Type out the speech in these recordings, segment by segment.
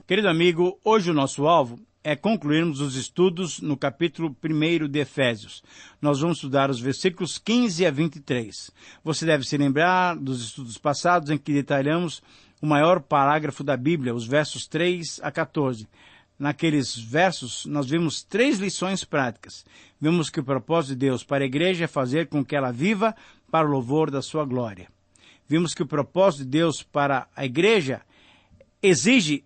Querido amigo, hoje o nosso alvo é concluirmos os estudos no capítulo 1 de Efésios. Nós vamos estudar os versículos 15 a 23. Você deve se lembrar dos estudos passados em que detalhamos o maior parágrafo da Bíblia, os versos 3 a 14. Naqueles versos, nós vimos 3 lições práticas. Vimos que o propósito de Deus para a igreja é fazer com que ela viva para o louvor da sua glória. Vimos que o propósito de Deus para a igreja exige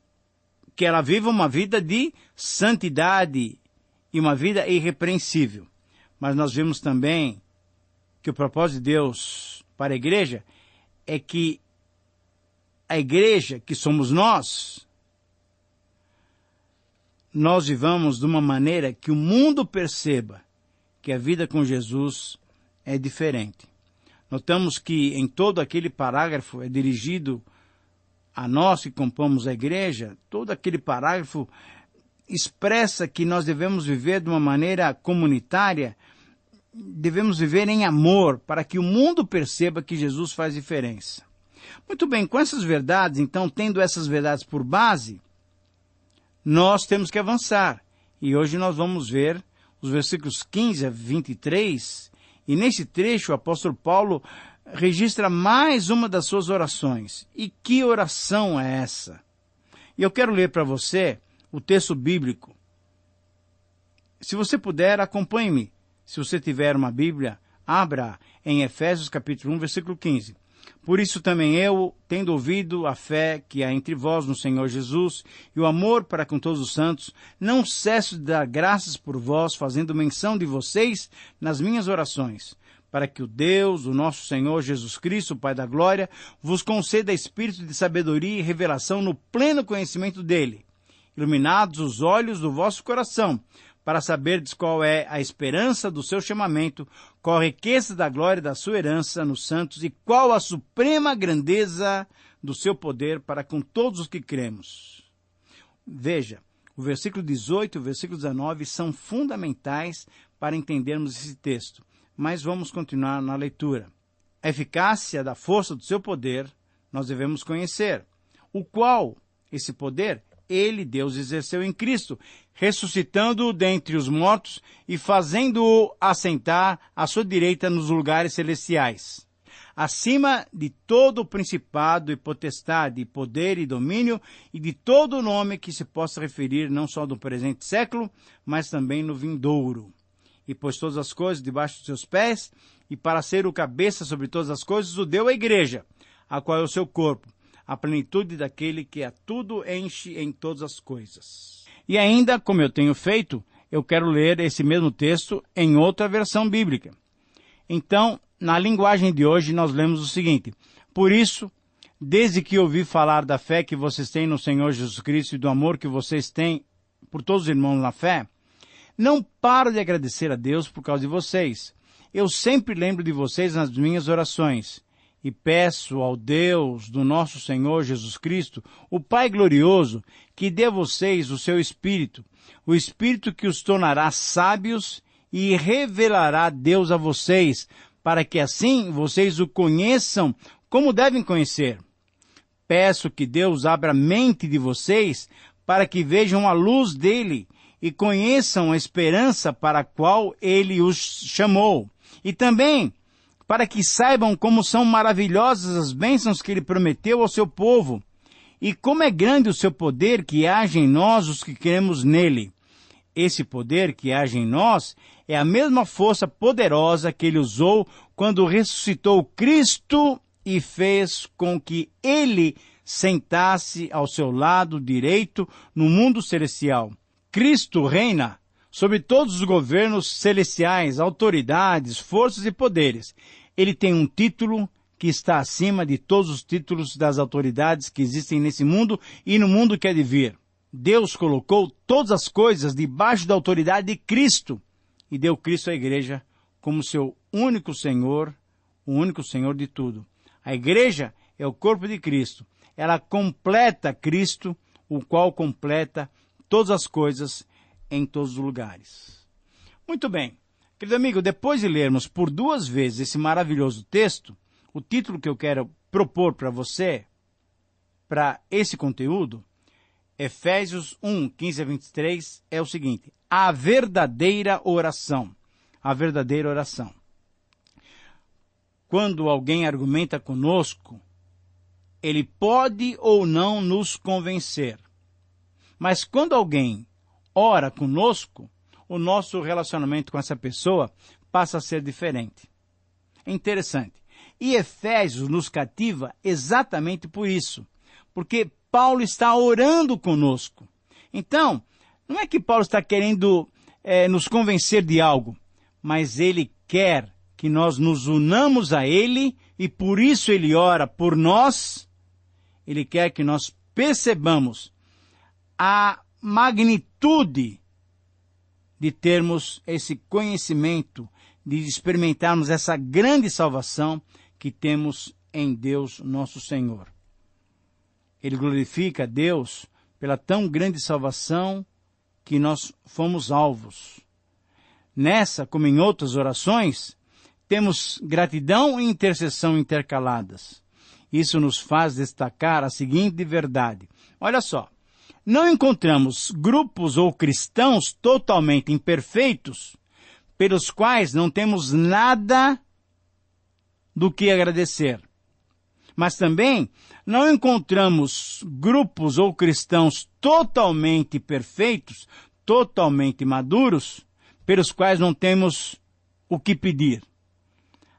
que ela viva uma vida de santidade e uma vida irrepreensível. Mas nós vimos também que o propósito de Deus para a igreja é que a igreja, que somos nós vivamos de uma maneira que o mundo perceba que a vida com Jesus é diferente. Notamos que em todo aquele parágrafo é dirigido a nós que compomos a igreja. Todo aquele parágrafo expressa que nós devemos viver de uma maneira comunitária, devemos viver em amor, para que o mundo perceba que Jesus faz diferença. Muito bem, com essas verdades, então, tendo essas verdades por base, nós temos que avançar. E hoje nós vamos ver os versículos 15 a 23, e nesse trecho o apóstolo Paulo registra mais uma das suas orações. E que oração é essa? E eu quero ler para você o texto bíblico. Se você puder, acompanhe-me. Se você tiver uma Bíblia, abra em Efésios capítulo 1, versículo 15. Por isso também eu, tendo ouvido a fé que há entre vós no Senhor Jesus e o amor para com todos os santos, não cesso de dar graças por vós, fazendo menção de vocês nas minhas orações, para que o Deus, o nosso Senhor Jesus Cristo, o Pai da Glória, vos conceda espírito de sabedoria e revelação no pleno conhecimento dele, iluminados os olhos do vosso coração, para saberdes qual é a esperança do seu chamamento, qual a riqueza da glória da sua herança nos santos e qual a suprema grandeza do seu poder para com todos os que cremos. Veja, o versículo 18 e o versículo 19 são fundamentais para entendermos esse texto. Mas vamos continuar na leitura. A eficácia da força do seu poder nós devemos conhecer, o qual, esse poder, ele, Deus, exerceu em Cristo, ressuscitando-o dentre os mortos e fazendo-o assentar à sua direita nos lugares celestiais, acima de todo o principado e potestade, e poder e domínio, e de todo o nome que se possa referir não só do presente século, mas também no vindouro. E pôs todas as coisas debaixo dos seus pés, e para ser o cabeça sobre todas as coisas, o deu à igreja, a qual é o seu corpo, a plenitude daquele que a tudo enche em todas as coisas. E ainda, como eu tenho feito, eu quero ler esse mesmo texto em outra versão bíblica. Então, na linguagem de hoje, nós lemos o seguinte: por isso, desde que ouvi falar da fé que vocês têm no Senhor Jesus Cristo e do amor que vocês têm por todos os irmãos na fé, não paro de agradecer a Deus por causa de vocês. Eu sempre lembro de vocês nas minhas orações e peço ao Deus do nosso Senhor Jesus Cristo, o Pai glorioso, que dê a vocês o seu Espírito, o Espírito que os tornará sábios e revelará Deus a vocês, para que assim vocês o conheçam como devem conhecer. Peço que Deus abra a mente de vocês para que vejam a luz dele e conheçam a esperança para a qual ele os chamou. E também para que saibam como são maravilhosas as bênçãos que ele prometeu ao seu povo, e como é grande o seu poder que age em nós, os que cremos nele. Esse poder que age em nós é a mesma força poderosa que ele usou quando ressuscitou Cristo e fez com que ele sentasse ao seu lado direito no mundo celestial. Cristo reina sobre todos os governos celestiais, autoridades, forças e poderes. Ele tem um título que está acima de todos os títulos das autoridades que existem nesse mundo e no mundo que há de vir. Deus colocou todas as coisas debaixo da autoridade de Cristo e deu Cristo à igreja como seu único Senhor, o único Senhor de tudo. A igreja é o corpo de Cristo. Ela completa Cristo, o qual completa todas as coisas em todos os lugares. Muito bem. Querido amigo, depois de lermos por 2 vezes esse maravilhoso texto, o título que eu quero propor para você, para esse conteúdo, Efésios 1, 15 a 23 é o seguinte: a verdadeira oração. A verdadeira oração. Quando alguém argumenta conosco, ele pode ou não nos convencer. Mas quando alguém ora conosco, o nosso relacionamento com essa pessoa passa a ser diferente. É interessante. E Efésios nos cativa exatamente por isso. Porque Paulo está orando conosco. Então, não é que Paulo está querendo nos convencer de algo, mas ele quer que nós nos unamos a ele e por isso ele ora por nós. Ele quer que nós percebamos a magnitude de termos esse conhecimento, de experimentarmos essa grande salvação que temos em Deus nosso Senhor. Ele glorifica a Deus pela tão grande salvação que nós fomos alvos. Nessa, como em outras orações, temos gratidão e intercessão intercaladas. Isso nos faz destacar a seguinte verdade. Olha só, não encontramos grupos ou cristãos totalmente imperfeitos, pelos quais não temos nada do que agradecer. Mas também não encontramos grupos ou cristãos totalmente perfeitos, totalmente maduros, pelos quais não temos o que pedir.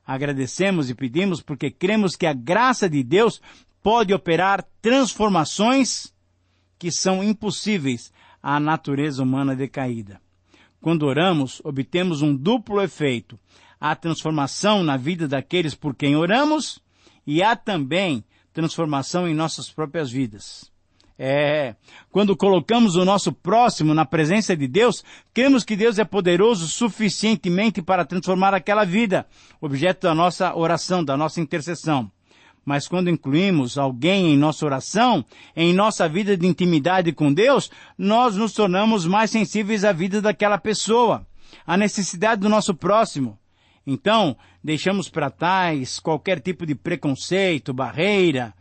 Agradecemos e pedimos porque cremos que a graça de Deus pode operar transformações que são impossíveis à natureza humana decaída. Quando oramos, obtemos um duplo efeito. Há transformação na vida daqueles por quem oramos e há também transformação em nossas próprias vidas. Quando colocamos o nosso próximo na presença de Deus, cremos que Deus é poderoso suficientemente para transformar aquela vida, objeto da nossa oração, da nossa intercessão. Mas quando incluímos alguém em nossa oração, em nossa vida de intimidade com Deus, nós nos tornamos mais sensíveis à vida daquela pessoa, à necessidade do nosso próximo. Então, deixamos para trás qualquer tipo de preconceito, barreira.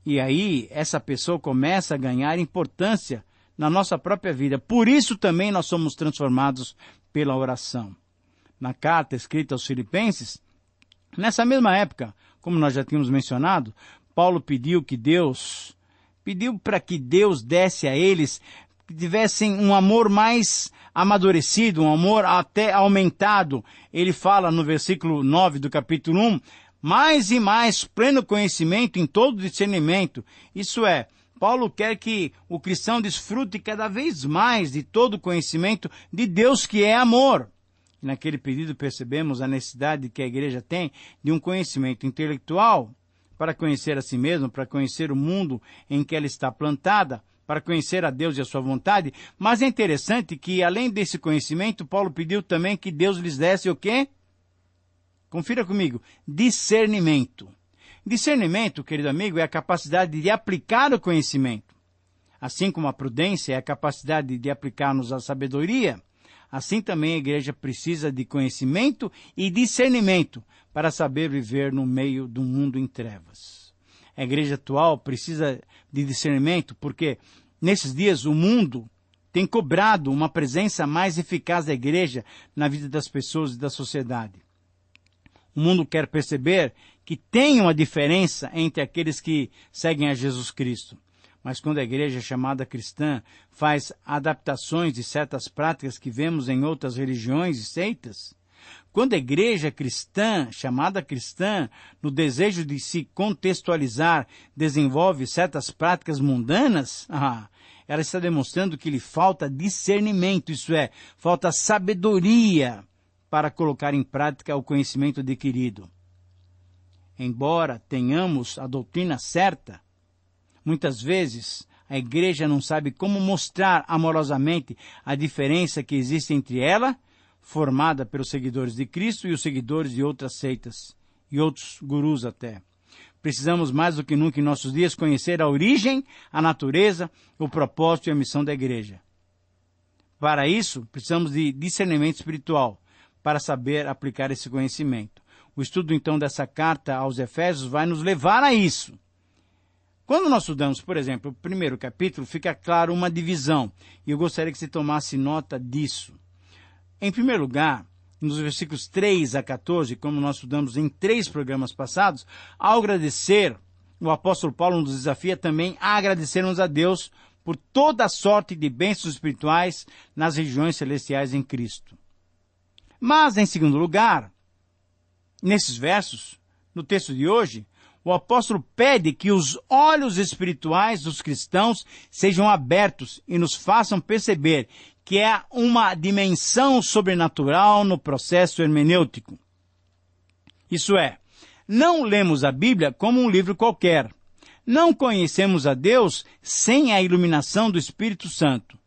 E aí, essa pessoa começa a ganhar importância na nossa própria vida. Por isso também nós somos transformados pela oração. Na carta escrita aos Filipenses, nessa mesma época, como nós já tínhamos mencionado, Paulo pediu para que Deus desse a eles, que tivessem um amor mais amadurecido, um amor até aumentado. Ele fala no versículo 9 do capítulo 1, mais e mais pleno conhecimento em todo discernimento. Isso é, Paulo quer que o cristão desfrute cada vez mais de todo o conhecimento de Deus que é amor. Naquele pedido percebemos a necessidade que a igreja tem de um conhecimento intelectual para conhecer a si mesma, para conhecer o mundo em que ela está plantada, para conhecer a Deus e a sua vontade. Mas é interessante que, além desse conhecimento, Paulo pediu também que Deus lhes desse o quê? Confira comigo. Discernimento. Discernimento, querido amigo, é a capacidade de aplicar o conhecimento. Assim como a prudência é a capacidade de aplicar-nos a sabedoria, assim também a igreja precisa de conhecimento e discernimento para saber viver no meio do mundo em trevas. A igreja atual precisa de discernimento porque, nesses dias, o mundo tem cobrado uma presença mais eficaz da igreja na vida das pessoas e da sociedade. O mundo quer perceber que tem uma diferença entre aqueles que seguem a Jesus Cristo. Mas quando a igreja chamada cristã faz adaptações de certas práticas que vemos em outras religiões e seitas, quando a igreja cristã, chamada cristã, no desejo de se contextualizar, desenvolve certas práticas mundanas, ela está demonstrando que lhe falta discernimento, isso é, falta sabedoria para colocar em prática o conhecimento adquirido. Embora tenhamos a doutrina certa, muitas vezes a igreja não sabe como mostrar amorosamente a diferença que existe entre ela, formada pelos seguidores de Cristo, e os seguidores de outras seitas, e outros gurus até. Precisamos mais do que nunca em nossos dias conhecer a origem, a natureza, o propósito e a missão da igreja. Para isso, precisamos de discernimento espiritual, para saber aplicar esse conhecimento. O estudo, então, dessa carta aos Efésios vai nos levar a isso. Quando nós estudamos, por exemplo, o primeiro capítulo, fica claro uma divisão, e eu gostaria que você tomasse nota disso. Em primeiro lugar, nos versículos 3 a 14, como nós estudamos em 3 programas passados, ao agradecer, o apóstolo Paulo nos desafia também a agradecermos a Deus por toda a sorte de bênçãos espirituais nas regiões celestiais em Cristo. Mas, em segundo lugar, nesses versos, no texto de hoje, o apóstolo pede que os olhos espirituais dos cristãos sejam abertos e nos façam perceber que é uma dimensão sobrenatural no processo hermenêutico. Isso é, não lemos a Bíblia como um livro qualquer. Não conhecemos a Deus sem a iluminação do Espírito Santo.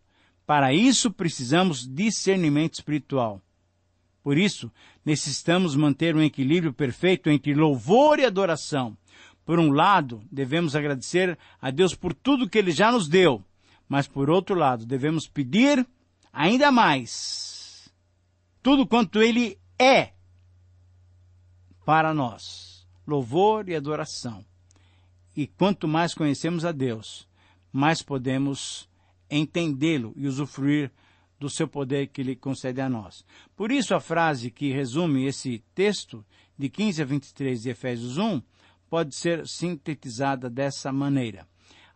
Para isso, precisamos discernimento espiritual. Por isso, necessitamos manter um equilíbrio perfeito entre louvor e adoração. Por um lado, devemos agradecer a Deus por tudo que Ele já nos deu, mas por outro lado, devemos pedir ainda mais tudo quanto Ele é para nós. Louvor e adoração. E quanto mais conhecemos a Deus, mais podemos entendê-lo e usufruir do seu poder que Ele concede a nós. Por isso, a frase que resume esse texto, de 15 a 23 de Efésios 1, pode ser sintetizada dessa maneira.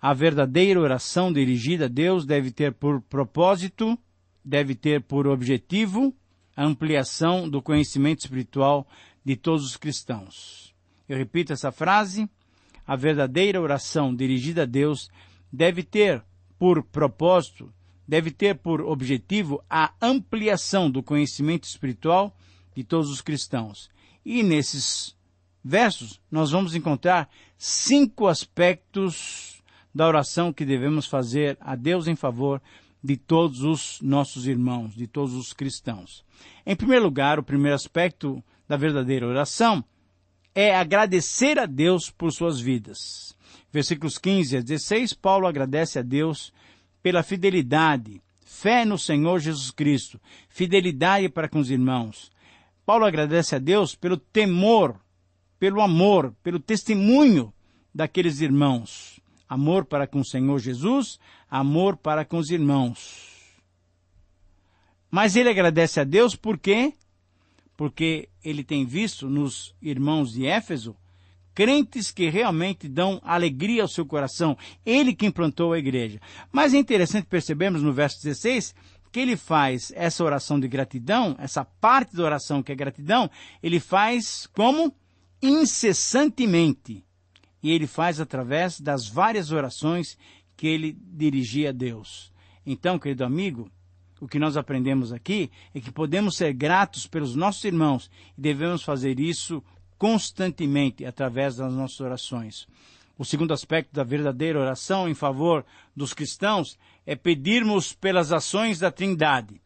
A verdadeira oração dirigida a Deus deve ter por propósito, deve ter por objetivo a ampliação do conhecimento espiritual de todos os cristãos. Eu repito essa frase. A verdadeira oração dirigida a Deus deve ter por propósito, deve ter por objetivo a ampliação do conhecimento espiritual de todos os cristãos. E nesses versos, nós vamos encontrar 5 aspectos da oração que devemos fazer a Deus em favor de todos os nossos irmãos, de todos os cristãos. Em primeiro lugar, o primeiro aspecto da verdadeira oração é agradecer a Deus por suas vidas. Versículos 15 a 16, Paulo agradece a Deus pela fidelidade, fé no Senhor Jesus Cristo, fidelidade para com os irmãos. Paulo agradece a Deus pelo temor, pelo amor, pelo testemunho daqueles irmãos. Amor para com o Senhor Jesus, amor para com os irmãos. Mas ele agradece a Deus por quê? Porque ele tem visto nos irmãos de Éfeso crentes que realmente dão alegria ao seu coração. Ele que implantou a igreja. Mas é interessante percebermos no verso 16 que ele faz essa oração de gratidão, essa parte da oração que é gratidão, ele faz como? Incessantemente. E ele faz através das várias orações que ele dirigia a Deus. Então, querido amigo, o que nós aprendemos aqui é que podemos ser gratos pelos nossos irmãos e devemos fazer isso constantemente através das nossas orações. O segundo aspecto da verdadeira oração em favor dos cristãos é pedirmos pelas ações da Trindade.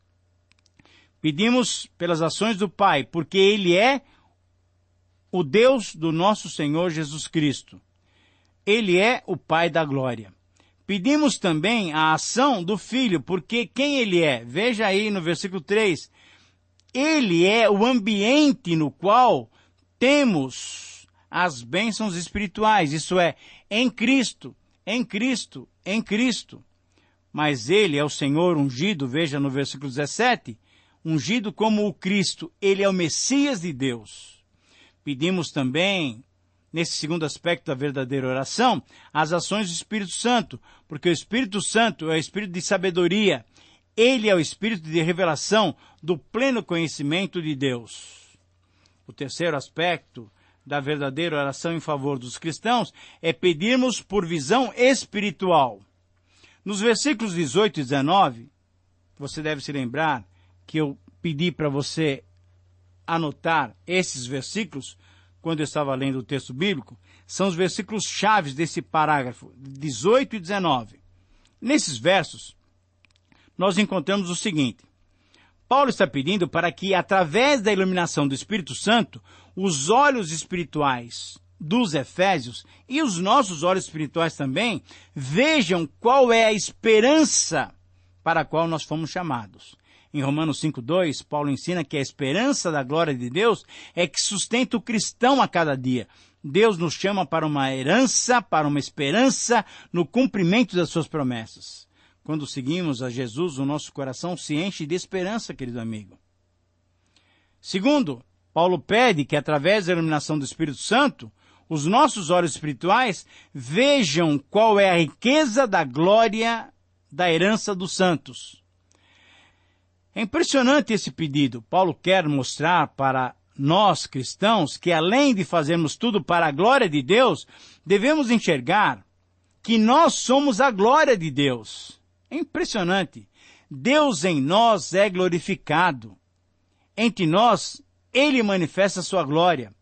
Pedimos pelas ações do Pai, porque Ele é o Deus do nosso Senhor Jesus Cristo. Ele é o Pai da glória. Pedimos também a ação do Filho, porque quem Ele é? Veja aí no versículo 3. Ele é o ambiente no qual temos as bênçãos espirituais, isso é, em Cristo, em Cristo, em Cristo. Mas Ele é o Senhor ungido, veja no versículo 17, ungido como o Cristo, Ele é o Messias de Deus. Pedimos também, nesse segundo aspecto da verdadeira oração, as ações do Espírito Santo, porque o Espírito Santo é o Espírito de sabedoria, Ele é o Espírito de revelação do pleno conhecimento de Deus. O terceiro aspecto da verdadeira oração em favor dos cristãos é pedirmos por visão espiritual. Nos versículos 18 e 19, você deve se lembrar que eu pedi para você anotar esses versículos quando eu estava lendo o texto bíblico, são os versículos chaves desse parágrafo, 18 e 19. Nesses versos, nós encontramos o seguinte: Paulo está pedindo para que, através da iluminação do Espírito Santo, os olhos espirituais dos Efésios e os nossos olhos espirituais também vejam qual é a esperança para a qual nós fomos chamados. Em Romanos 5,2, Paulo ensina que a esperança da glória de Deus é que sustenta o cristão a cada dia. Deus nos chama para uma herança, para uma esperança no cumprimento das suas promessas. Quando seguimos a Jesus, o nosso coração se enche de esperança, querido amigo. Segundo, Paulo pede que, através da iluminação do Espírito Santo, os nossos olhos espirituais vejam qual é a riqueza da glória da herança dos santos. É impressionante esse pedido. Paulo quer mostrar para nós, cristãos, que além de fazermos tudo para a glória de Deus, devemos enxergar que nós somos a glória de Deus. É impressionante. Deus em nós é glorificado. Entre nós, Ele manifesta a sua glória.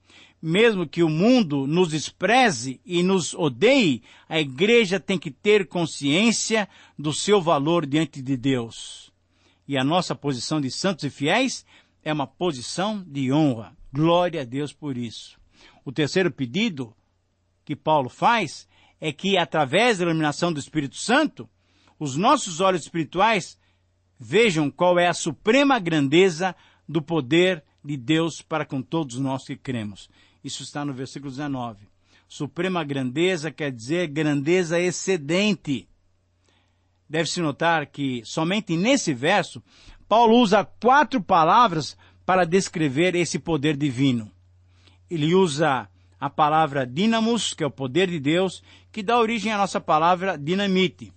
Mesmo que o mundo nos despreze e nos odeie, a igreja tem que ter consciência do seu valor diante de Deus. E a nossa posição de santos e fiéis é uma posição de honra. Glória a Deus por isso. O terceiro pedido que Paulo faz é que, através da iluminação do Espírito Santo, os nossos olhos espirituais vejam qual é a suprema grandeza do poder de Deus para com todos nós que cremos. Isso está no versículo 19. Suprema grandeza quer dizer grandeza excedente. Deve-se notar que somente nesse verso, Paulo usa 4 palavras para descrever esse poder divino. Ele usa a palavra dínamos, que é o poder de Deus, que dá origem à nossa palavra dinamite.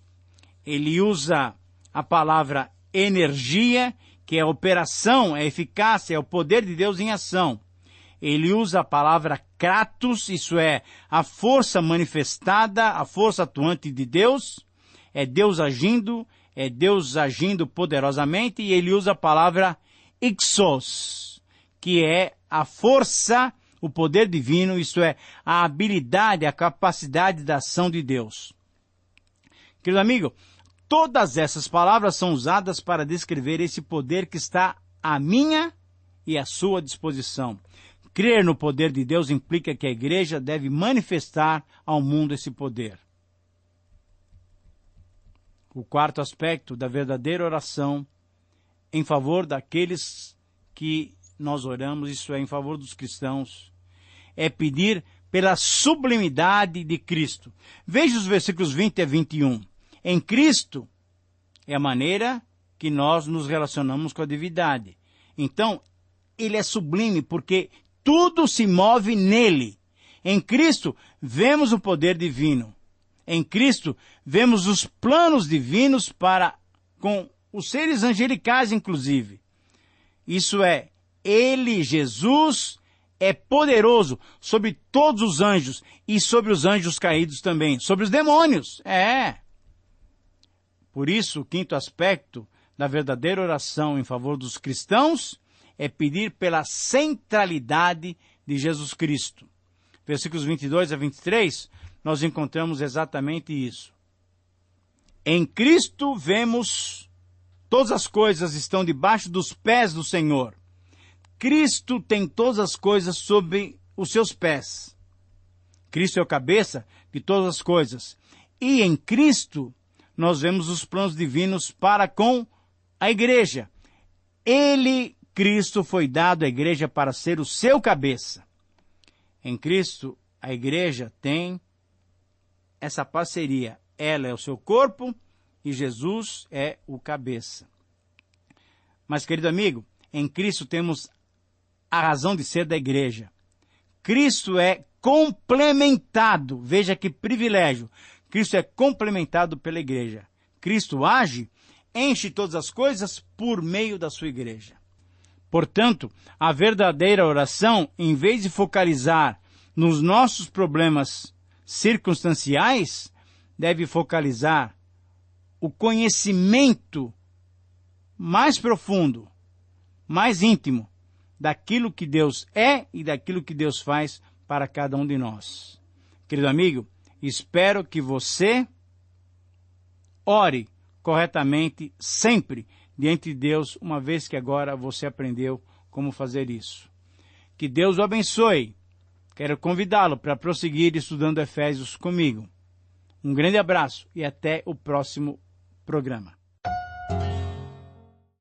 Ele usa a palavra energia, que é a operação, é a eficácia, é o poder de Deus em ação. Ele usa a palavra kratos, isso é, a força manifestada, a força atuante de Deus. É Deus agindo poderosamente, e ele usa a palavra ixos, que é a força, o poder divino, isso é, a habilidade, a capacidade da ação de Deus. Querido amigo, todas essas palavras são usadas para descrever esse poder que está à minha e à sua disposição. Crer no poder de Deus implica que a igreja deve manifestar ao mundo esse poder. O quarto aspecto da verdadeira oração em favor daqueles que nós oramos, isso é, em favor dos cristãos, é pedir pela sublimidade de Cristo. Veja os versículos 20 a 21. Em Cristo é a maneira que nós nos relacionamos com a divindade. Então, Ele é sublime porque tudo se move nele. Em Cristo, vemos o poder divino. Em Cristo, vemos os planos divinos para com os seres angelicais, inclusive. Isso é, Ele, Jesus, é poderoso sobre todos os anjos e sobre os anjos caídos também, sobre os demônios. Por isso, o quinto aspecto da verdadeira oração em favor dos cristãos é pedir pela centralidade de Jesus Cristo. Versículos 22 a 23, nós encontramos exatamente isso. Em Cristo vemos, todas as coisas estão debaixo dos pés do Senhor. Cristo tem todas as coisas sob os seus pés. Cristo é o cabeça de todas as coisas. E em Cristo nós vemos os planos divinos para com a igreja. Ele, Cristo, foi dado à igreja para ser o seu cabeça. Em Cristo, a igreja tem essa parceria. Ela é o seu corpo e Jesus é o cabeça. Mas, querido amigo, em Cristo temos a razão de ser da igreja. Cristo é complementado. Veja que privilégio. Cristo é complementado pela igreja. Cristo age, enche todas as coisas por meio da sua igreja. Portanto, a verdadeira oração, em vez de focalizar nos nossos problemas circunstanciais, deve focalizar o conhecimento mais profundo, mais íntimo, daquilo que Deus é e daquilo que Deus faz para cada um de nós. Querido amigo, espero que você ore corretamente sempre diante de Deus, uma vez que agora você aprendeu como fazer isso. Que Deus o abençoe. Quero convidá-lo para prosseguir estudando Efésios comigo. Um grande abraço e até o próximo programa.